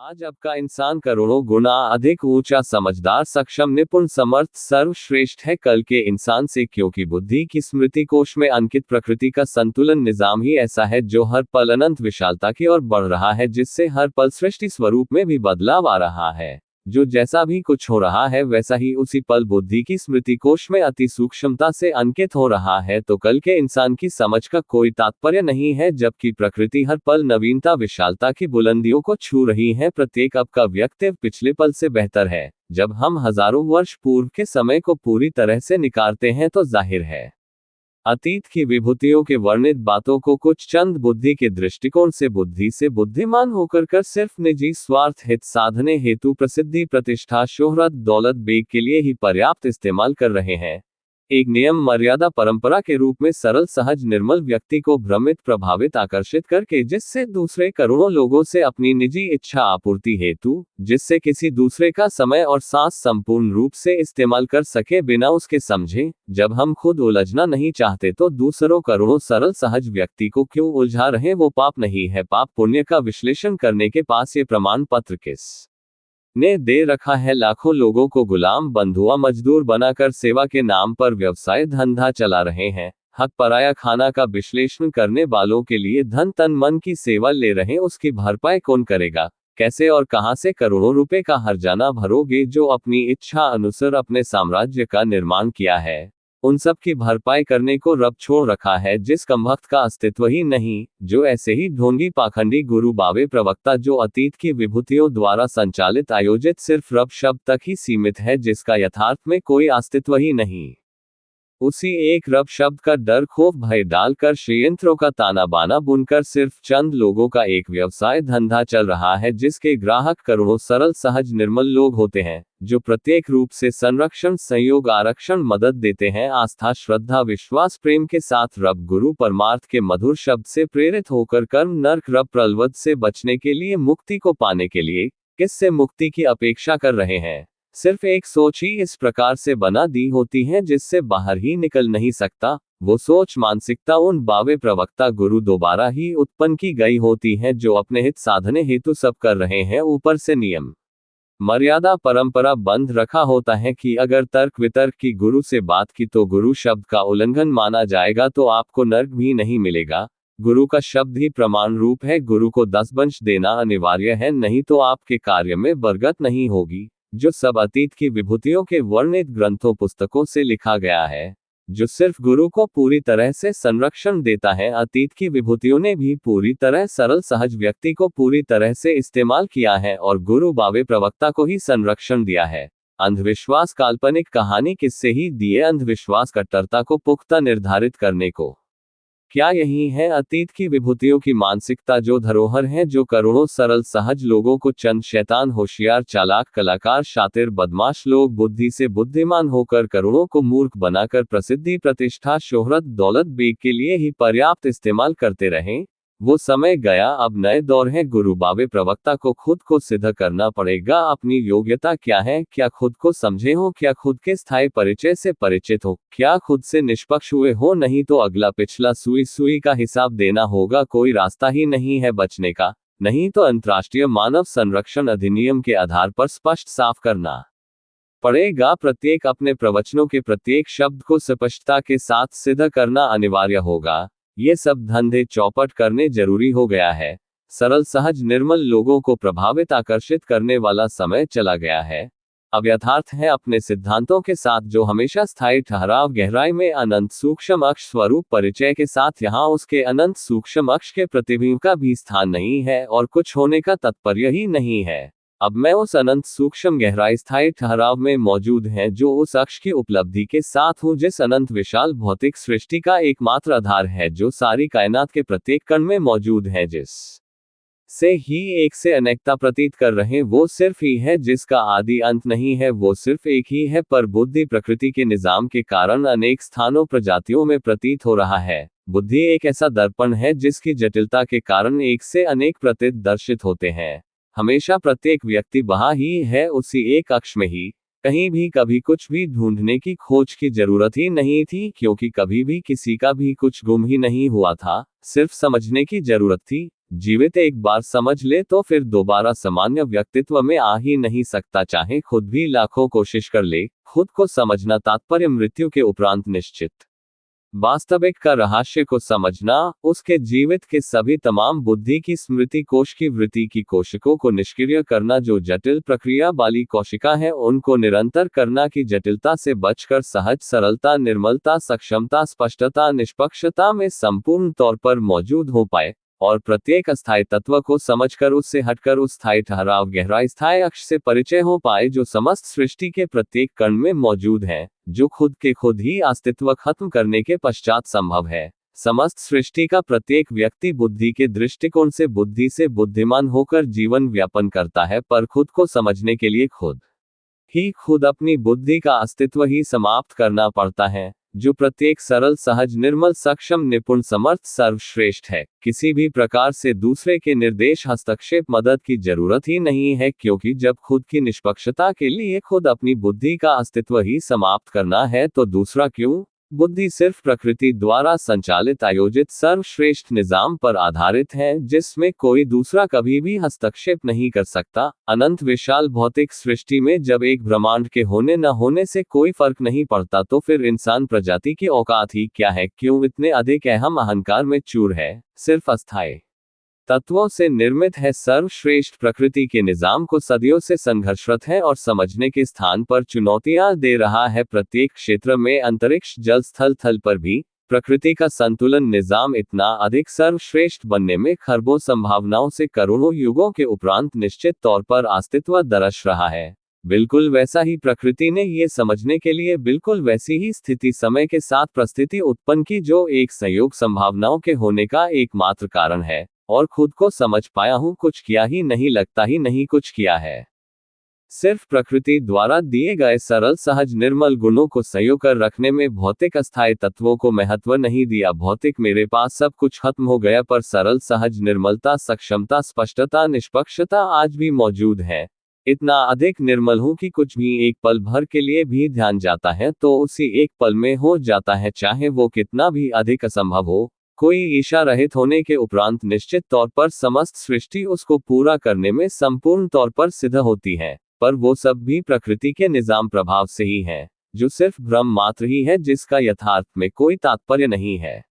आज अब का इंसान करोड़ों गुना अधिक ऊंचा, समझदार, सक्षम, निपुण, समर्थ, सर्वश्रेष्ठ है कल के इंसान से, क्योंकि बुद्धि की स्मृति कोश में अंकित प्रकृति का संतुलन निजाम ही ऐसा है जो हर पल अनंत विशालता की ओर बढ़ रहा है, जिससे हर पल सृष्टि स्वरूप में भी बदलाव आ रहा है। जो जैसा भी कुछ हो रहा है वैसा ही उसी पल बुद्धि की स्मृति कोश में अति सूक्ष्मता से अंकित हो रहा है। तो कल के इंसान की समझ का कोई तात्पर्य नहीं है, जबकि प्रकृति हर पल नवीनता, विशालता की बुलंदियों को छू रही है। प्रत्येक अब का व्यक्तित्व पिछले पल से बेहतर है। जब हम हजारों वर्ष पूर्व के समय को पूरी तरह से निकारते हैं तो जाहिर है अतीत की विभूतियों के वर्णित बातों को कुछ चंद बुद्धि के दृष्टिकोण से बुद्धि से बुद्धिमान होकर कर सिर्फ निजी स्वार्थ हित साधने हेतु, प्रसिद्धि, प्रतिष्ठा, शोहरत, दौलत, बेग के लिए ही पर्याप्त इस्तेमाल कर रहे हैं। एक नियम, मर्यादा, परंपरा के रूप में सरल, सहज, निर्मल व्यक्ति को भ्रमित, प्रभावित, आकर्षित करके जिससे दूसरे करोड़ों लोगों से अपनी निजी इच्छा आपूर्ति हेतु, जिससे किसी दूसरे का समय और सांस संपूर्ण रूप से इस्तेमाल कर सके बिना उसके समझे। जब हम खुद उलझना नहीं चाहते तो दूसरों करोड़ों सरल सहज व्यक्ति को क्यों उलझा रहे? वो पाप नहीं है। पाप पुण्य का विश्लेषण करने के पास ये प्रमाण पत्र किस ने दे रखा है? लाखों लोगों को गुलाम, बंधुआ, मजदूर बनाकर सेवा के नाम पर व्यवसाय धंधा चला रहे हैं। हक पराया खाना का विश्लेषण करने वालों के लिए धन तन मन की सेवा ले रहे, उसकी भरपाई कौन करेगा? कैसे और कहां से करोड़ों रुपए का हर्जाना भरोगे जो अपनी इच्छा अनुसार अपने साम्राज्य का निर्माण किया है? उन सब की भरपाई करने को रब छोड़ रखा है, जिस कमबख्त का अस्तित्व ही नहीं। जो ऐसे ही ढोंगी, पाखंडी, गुरु बावे प्रवक्ता, जो अतीत की विभूतियों द्वारा संचालित, आयोजित सिर्फ रब शब्द तक ही सीमित है, जिसका यथार्थ में कोई अस्तित्व ही नहीं। उसी एक रब शब्द का डर, खौफ, भय डालकर षड्यंत्रों का ताना बाना बुनकर सिर्फ चंद लोगों का एक व्यवसाय धंधा चल रहा है, जिसके ग्राहक करोड़ों सरल सहज निर्मल लोग होते हैं, जो प्रत्येक रूप से संरक्षण, सहयोग, आरक्षण, मदद देते हैं। आस्था, श्रद्धा, विश्वास, प्रेम के साथ रब, गुरु, परमार्थ के मधुर शब्द से प्रेरित होकर कर्म, नरक, रब, प्रलवद से बचने के लिए, मुक्ति को पाने के लिए किससे मुक्ति की अपेक्षा कर रहे हैं? सिर्फ एक सोच ही इस प्रकार से बना दी होती है जिससे बाहर ही निकल नहीं सकता। वो सोच, मानसिकता उन बावे प्रवक्ता गुरु दोबारा ही उत्पन्न की गई होती है, जो अपने हित साधने हेतु सब कर रहे हैं। ऊपर से नियम, मर्यादा, परंपरा बंध रखा होता है कि अगर तर्क वितर्क की गुरु से बात की तो गुरु शब्द का उल्लंघन माना जाएगा, तो आपको नर्क भी नहीं मिलेगा। गुरु का शब्द ही प्रमाण रूप है। गुरु को 10 वंश देना अनिवार्य है, नहीं तो आपके कार्य में बरकत नहीं होगी। जो सब अतीत की विभूतियों के वर्णित ग्रंथों, पुस्तकों से लिखा गया है, जो सिर्फ गुरु को पूरी तरह से संरक्षण देता है। अतीत की विभूतियों ने भी पूरी तरह सरल सहज व्यक्ति को पूरी तरह से इस्तेमाल किया है और गुरु बावे प्रवक्ता को ही संरक्षण दिया है। अंधविश्वास, काल्पनिक कहानी, किससे ही दिए अंधविश्वास कट्टरता को पुख्ता निर्धारित करने को? क्या यही है अतीत की विभूतियों की मानसिकता, जो धरोहर है, जो करोड़ों सरल सहज लोगों को चंद शैतान, होशियार, चालाक, कलाकार, शातिर, बदमाश लोग बुद्धि से बुद्धिमान होकर करोड़ों को मूर्ख बनाकर प्रसिद्धि, प्रतिष्ठा, शोहरत, दौलत, बेग के लिए ही पर्याप्त इस्तेमाल करते रहे? वो समय गया, अब नए दौर है। गुरु बावे प्रवक्ता को खुद को सिद्ध करना पड़ेगा। अपनी योग्यता क्या है? क्या खुद को समझे हो? क्या खुद के स्थायी परिचय से परिचित हो? क्या खुद से निष्पक्ष हुए हो? नहीं तो अगला पिछला सुई सुई का हिसाब देना होगा। कोई रास्ता ही नहीं है बचने का, नहीं तो अंतर्राष्ट्रीय मानव संरक्षण अधिनियम के आधार पर स्पष्ट साफ करना पड़ेगा। प्रत्येक अपने प्रवचनों के प्रत्येक शब्द को स्पष्टता के साथ सिद्ध करना अनिवार्य होगा। ये सब धंधे चौपट करने जरूरी हो गया है। सरल सहज निर्मल लोगों को प्रभावित, आकर्षित करने वाला समय चला गया है। अब यथार्थ है अपने सिद्धांतों के साथ, जो हमेशा स्थायी ठहराव, गहराई में अनंत सूक्ष्म अक्ष स्वरूप परिचय के साथ, यहाँ उसके अनंत सूक्ष्म अक्ष के प्रतिबिंब का भी स्थान नहीं है और कुछ होने का तात्पर्य ही नहीं है। अब मैं उस अनंत सूक्ष्म गहराई स्थायी ठहराव में मौजूद है, जो उस अक्ष की उपलब्धि के साथ हूँ, जिस अनंत विशाल भौतिक सृष्टि का एकमात्र आधार है, जो सारी कायनात के प्रत्येक कण में मौजूद है, जिस से ही एक से अनेकता प्रतीत कर रहे। वो सिर्फ ही है जिसका आदि अंत नहीं है। वो सिर्फ एक ही है, पर बुद्धि प्रकृति के निजाम के कारण अनेक स्थानों, प्रजातियों में प्रतीत हो रहा है। बुद्धि एक ऐसा दर्पण है जिसकी जटिलता के कारण एक से अनेक प्रतीत दर्शित होते हैं। हमेशा प्रत्येक व्यक्ति वहाँ ही है, उसी एक अक्ष में ही। कहीं भी कभी कुछ भी ढूंढने की खोज की जरूरत ही नहीं थी, क्योंकि कभी भी किसी का भी कुछ गुम ही नहीं हुआ था। सिर्फ समझने की जरूरत थी। जीवित एक बार समझ ले तो फिर दोबारा सामान्य व्यक्तित्व में आ ही नहीं सकता, चाहे खुद भी लाखों कोशिश कर ले। खुद को समझना तात्पर्य मृत्यु के उपरांत निश्चित वास्तविक का रहस्य को समझना, उसके जीवित के सभी तमाम बुद्धि की स्मृति कोश की वृत्ति की कोशिकों को निष्क्रिय करना, जो जटिल प्रक्रिया वाली कोशिका है उनको निरंतर करना की जटिलता से बचकर सहज सरलता, निर्मलता, सक्षमता, स्पष्टता, निष्पक्षता में संपूर्ण तौर पर मौजूद हो पाए और प्रत्येक अस्थायी तत्व को समझकर उससे हटकर उस स्थायी ठहराव गहराई स्थायी अक्ष से परिचय हो पाए जो समस्त सृष्टि के प्रत्येक कण में मौजूद है, जो खुद के खुद ही अस्तित्व खत्म करने के पश्चात संभव है। समस्त सृष्टि का प्रत्येक व्यक्ति बुद्धि के दृष्टिकोण से बुद्धि से बुद्धिमान होकर जीवन व्यापन करता है, पर खुद को समझने के लिए खुद अपनी बुद्धि का अस्तित्व ही समाप्त करना पड़ता है, जो प्रत्येक सरल, सहज, निर्मल, सक्षम, निपुण, समर्थ, सर्वश्रेष्ठ है। किसी भी प्रकार से दूसरे के निर्देश, हस्तक्षेप, मदद की जरूरत ही नहीं है, क्योंकि जब खुद की निष्पक्षता के लिए खुद अपनी बुद्धि का अस्तित्व ही समाप्त करना है तो दूसरा क्यों? बुद्धि सिर्फ प्रकृति द्वारा संचालित आयोजित सर्वश्रेष्ठ निजाम पर आधारित है, जिसमें कोई दूसरा कभी भी हस्तक्षेप नहीं कर सकता। अनंत विशाल भौतिक सृष्टि में जब एक ब्रह्मांड के होने न होने से कोई फर्क नहीं पड़ता, तो फिर इंसान प्रजाति की औकात ही क्या है? क्यों इतने अधिक अहम अहंकार में चूर है? सिर्फ अस्थायी तत्वों से निर्मित है सर्वश्रेष्ठ प्रकृति के निजाम को सदियों से संघर्षरत है और समझने के स्थान पर चुनौतियां दे रहा है। प्रत्येक क्षेत्र में, अंतरिक्ष, जल, स्थल, थल पर भी प्रकृति का संतुलन निजाम इतना अधिक सर्वश्रेष्ठ बनने में खरबों संभावनाओं से करोड़ों युगों के उपरांत निश्चित तौर पर अस्तित्व दर्श रहा है। बिल्कुल वैसा ही प्रकृति ने ये समझने के लिए बिल्कुल वैसी ही स्थिति समय के साथ परिस्थिति उत्पन्न की, जो एक संयोग संभावनाओं के होने का एकमात्र कारण है। और खुद को समझ पाया हूं, कुछ किया ही नहीं, लगता ही नहीं कुछ किया है। सिर्फ प्रकृति द्वारा दिए गए सरल, सहज, निर्मल गुणों को संयोग कर रखने में भौतिक अस्थायी तत्वों को महत्व नहीं दिया। भौतिक मेरे पास सब कुछ खत्म हो गया, पर सरल, सहज, निर्मलता, सक्षमता, स्पष्टता, निष्पक्षता आज भी मौजूद है। इतना अधिक निर्मल हूं कि कुछ भी एक पल भर के लिए भी ध्यान जाता है तो उसी एक पल में हो जाता है, चाहे वो कितना भी अधिक असंभव हो। कोई ईशा रहित होने के उपरांत निश्चित तौर पर समस्त सृष्टि उसको पूरा करने में संपूर्ण तौर पर सिद्ध होती है, पर वो सब भी प्रकृति के निजाम प्रभाव से ही है, जो सिर्फ भ्रम मात्र ही है, जिसका यथार्थ में कोई तात्पर्य नहीं है।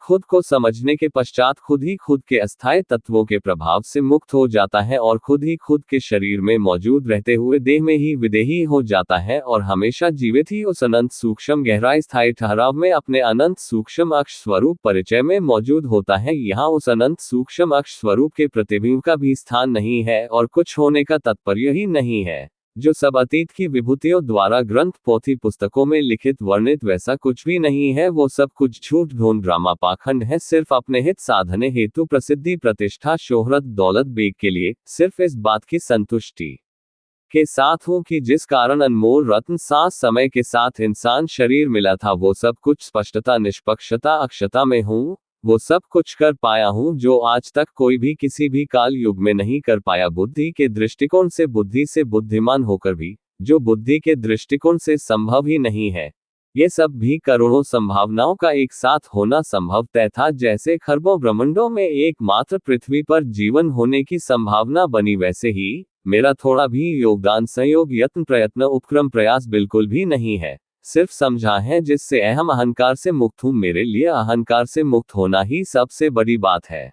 खुद को समझने के पश्चात खुद ही खुद के अस्थायी तत्वों के प्रभाव से मुक्त हो जाता है और खुद ही खुद के शरीर में मौजूद रहते हुए देह में ही विदेही हो जाता है और हमेशा जीवित ही उस अनंत सूक्ष्म गहराई स्थायी ठहराव में अपने अनंत सूक्ष्म अक्ष स्वरूप परिचय में मौजूद होता है। यहाँ उस अनंत सूक्ष्म अक्ष स्वरूप के प्रतिबिंब का भी स्थान नहीं है और कुछ होने का तात्पर्य ही नहीं है, जो सब अतीत की विभूतियों द्वारा ग्रंथ, पोथी, पुस्तकों में लिखित वर्णित वैसा कुछ भी नहीं है। वो सब कुछ झूठ, ढोंग, ड्रामा, पाखंड है, सिर्फ अपने हित साधने हेतु, प्रसिद्धि, प्रतिष्ठा, शोहरत, दौलत, बेग के लिए, सिर्फ इस बात की संतुष्टि के साथ हूं कि जिस कारण अनमोल रत्न सांस समय के साथ इंसान शरीर मिला था, वो सब कुछ स्पष्टता, निष्पक्षता, अक्षता में हूं। वो सब कुछ कर पाया हूं जो आज तक कोई भी किसी भी काल युग में नहीं कर पाया। बुद्धि के दृष्टिकोण से बुद्धि से बुद्धिमान होकर भी, जो बुद्धि के दृष्टिकोण से संभव ही नहीं है। ये सब भी करोड़ों संभावनाओं का एक साथ होना संभव तय था। जैसे खरबों ब्रह्मांडों में एकमात्र पृथ्वी पर जीवन होने की संभावना बनी, वैसे ही मेरा थोड़ा भी योगदान, संयोग, यत्न, प्रयत्न, उपक्रम, प्रयास बिल्कुल भी नहीं है। सिर्फ समझा है जिससे अहम अहंकार से मुक्त हूं। मेरे लिए अहंकार से मुक्त होना ही सबसे बड़ी बात है,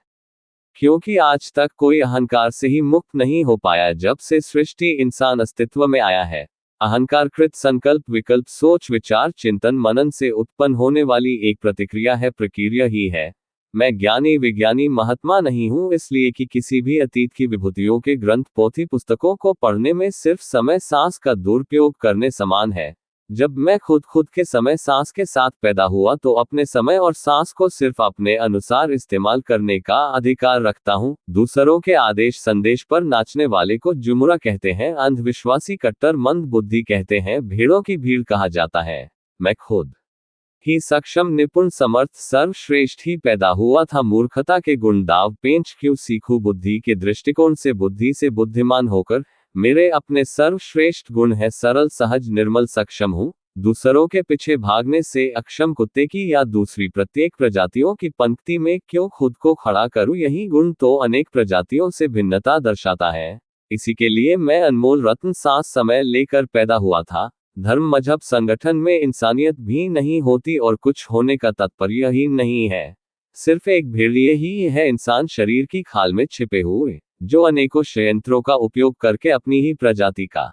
क्योंकि आज तक कोई अहंकार से ही मुक्त नहीं हो पाया जब से सृष्टि, इंसान अस्तित्व में आया है। अहंकार कृत संकल्प, विकल्प, सोच, विचार, चिंतन, मनन से उत्पन्न होने वाली एक प्रतिक्रिया है, प्रक्रिया ही है। मैं ज्ञानी, विज्ञानी, महात्मा नहीं हूं, इसलिए कि किसी भी अतीत की विभूतियों के ग्रंथ, पोथी, पुस्तकों को पढ़ने में सिर्फ समय, सांस का दुरुपयोग करने समान है। जब मैं खुद के समय सांस के साथ पैदा हुआ तो अपने समय और सांस को सिर्फ अपने अनुसार इस्तेमाल करने का अधिकार रखता हूँ। दूसरों के आदेश संदेश पर नाचने वाले को जुमरा कहते हैं, अंधविश्वासी, कट्टर मंद बुद्धि कहते हैं, भेड़ों की भीड़ कहा जाता है। मैं खुद ही सक्षम, निपुण, समर्थ, सर्वश्रेष्ठ ही पैदा हुआ था। मूर्खता के गुण दाव पेंच क्यों सीखूं? बुद्धि के दृष्टिकोण से बुद्धि से बुद्धिमान होकर मेरे अपने सर्वश्रेष्ठ गुण है, सरल, सहज, निर्मल, सक्षम हूँ। दूसरों के पीछे भागने से अक्षम कुत्ते की या दूसरी प्रत्येक प्रजातियों की पंक्ति में क्यों खुद को खड़ा करूं, यही गुण तो अनेक प्रजातियों से भिन्नता दर्शाता है। इसी के लिए मैं अनमोल रत्न सांस समय लेकर पैदा हुआ था। धर्म मजहब संगठन में इंसानियत भी नहीं होती और कुछ होने का तात्पर्य ही नहीं है। सिर्फ एक भेड़िए ही है इंसान शरीर की खाल में छिपे हुए, जो अनेकों षड्यंत्रों का उपयोग करके अपनी ही प्रजाति का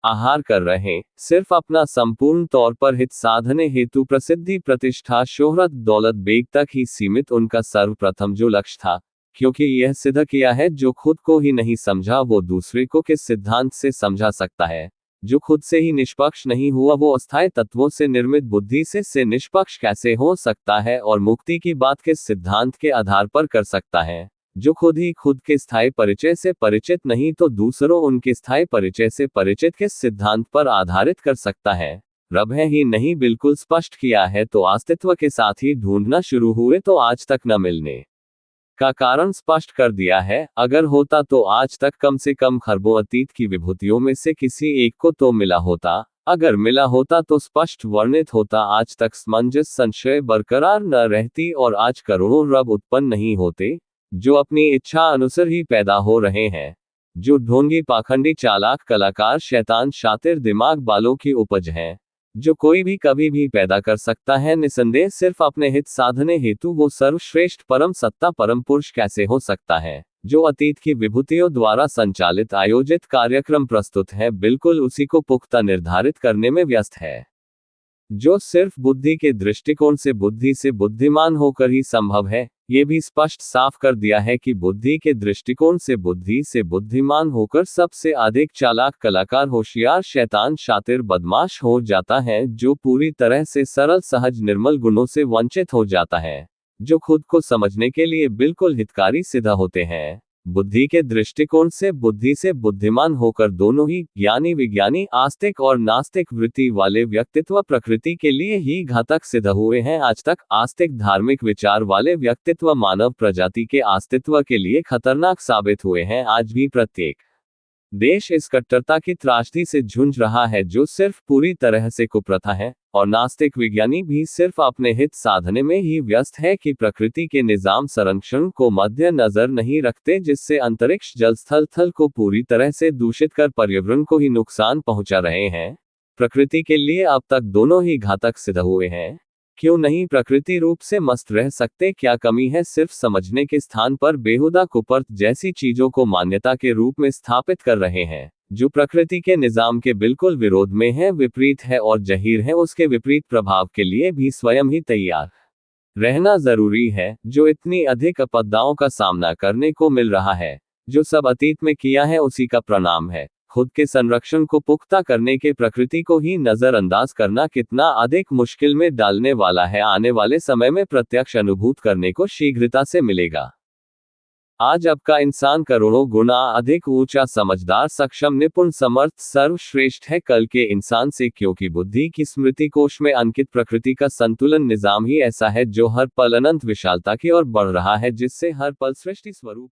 आहार कर रहे, सिर्फ अपना संपूर्ण तौर पर हित साधने हेतु प्रसिद्धि प्रतिष्ठा शोहरत दौलत बेग तक ही सीमित उनका सर्वप्रथम जो लक्ष्य था। क्योंकि यह सिद्ध किया है जो खुद को ही नहीं समझा वो दूसरे को किस सिद्धांत से समझा सकता है। जो खुद से ही निष्पक्ष नहीं हुआ वो अस्थायी तत्वों से निर्मित बुद्धि से निष्पक्ष कैसे हो सकता है और मुक्ति की बात किस सिद्धांत के आधार पर कर सकता है। जो खुद ही खुद के स्थायी परिचय से परिचित नहीं तो दूसरों उनके स्थायी परिचय से परिचित किस सिद्धांत पर आधारित कर सकता है। रब है ही नहीं बिल्कुल स्पष्ट किया है तो अस्तित्व के साथ ही ढूंढना शुरू हुए तो आज तक न मिलने का कारण स्पष्ट कर दिया है। अगर होता तो आज तक कम से कम खरबों अतीत की विभूतियों में से किसी एक को तो मिला होता। अगर मिला होता तो स्पष्ट वर्णित होता। आज तक समंजस संशय बरकरार न रहती और आज करोड़ों रब उत्पन्न नहीं होते, जो अपनी इच्छा अनुसार ही पैदा हो रहे हैं। जो ढोंगी पाखंडी चालाक कलाकार शैतान शातिर दिमाग बालों की उपज हैं, जो कोई भी कभी भी पैदा कर सकता है निसंदेह सिर्फ अपने हित साधने हेतु, वो सर्वश्रेष्ठ परम सत्ता परम पुरुष कैसे हो सकता है। जो अतीत की विभूतियों द्वारा संचालित आयोजित कार्यक्रम प्रस्तुत है बिल्कुल उसी को पुख्ता निर्धारित करने में व्यस्त है। जो सिर्फ बुद्धि के दृष्टिकोण से बुद्धि से बुद्धिमान होकर ही संभव है। ये भी स्पष्ट साफ कर दिया है कि बुद्धि के दृष्टिकोण से बुद्धि से बुद्धिमान होकर सबसे अधिक चालाक कलाकार होशियार शैतान शातिर बदमाश हो जाता है, जो पूरी तरह से सरल सहज निर्मल गुणों से वंचित हो जाता है, जो खुद को समझने के लिए बिल्कुल हितकारी सिद्ध होते हैं। बुद्धि के दृष्टिकोण से बुद्धि से बुद्धिमान होकर दोनों ही ज्ञानी विज्ञानी आस्तिक और नास्तिक वृत्ति वाले व्यक्तित्व प्रकृति के लिए ही घातक सिद्ध हुए हैं। आज तक आस्तिक धार्मिक विचार वाले व्यक्तित्व मानव प्रजाति के अस्तित्व के लिए खतरनाक साबित हुए हैं। आज भी प्रत्येक देश इस कट्टरता की त्रासदी से जूझ रहा है जो सिर्फ पूरी तरह से कुप्रथा है, और नास्तिक विज्ञानी भी सिर्फ अपने हित साधने में ही व्यस्त है कि प्रकृति के निजाम संरक्षण को मध्य नजर नहीं रखते, जिससे अंतरिक्ष जल स्थल थल को पूरी तरह से दूषित कर पर्यावरण को ही नुकसान पहुंचा रहे हैं। प्रकृति के लिए अब तक दोनों ही घातक सिद्ध हुए हैं। क्यों नहीं प्रकृति रूप से मस्त रह सकते? क्या कमी है सिर्फ समझने के स्थान पर बेहुदा कुपर्त जैसी चीजों को मान्यता के रूप में स्थापित कर रहे हैं, जो प्रकृति के निजाम के बिल्कुल विरोध में है, विपरीत है और जाहिर है उसके विपरीत प्रभाव के लिए भी स्वयं ही तैयार रहना जरूरी है। जो इतनी अधिक आपदाओं का सामना करने को मिल रहा है, जो सब अतीत में किया है उसी का परिणाम है। खुद के संरक्षण को पुख्ता करने के प्रकृति को ही नजरअंदाज करना कितना अधिक मुश्किल में डालने वाला है, आने वाले समय में प्रत्यक्ष अनुभूत करने को शीघ्रता से मिलेगा। आज अब का इंसान करोड़ों गुना अधिक ऊंचा समझदार सक्षम निपुण समर्थ सर्वश्रेष्ठ है कल के इंसान से, क्योंकि बुद्धि की स्मृति कोश में अंकित प्रकृति का संतुलन निजाम ही ऐसा है जो हर पल अनंत विशालता की ओर बढ़ रहा है, जिससे हर पल सृष्टि स्वरूप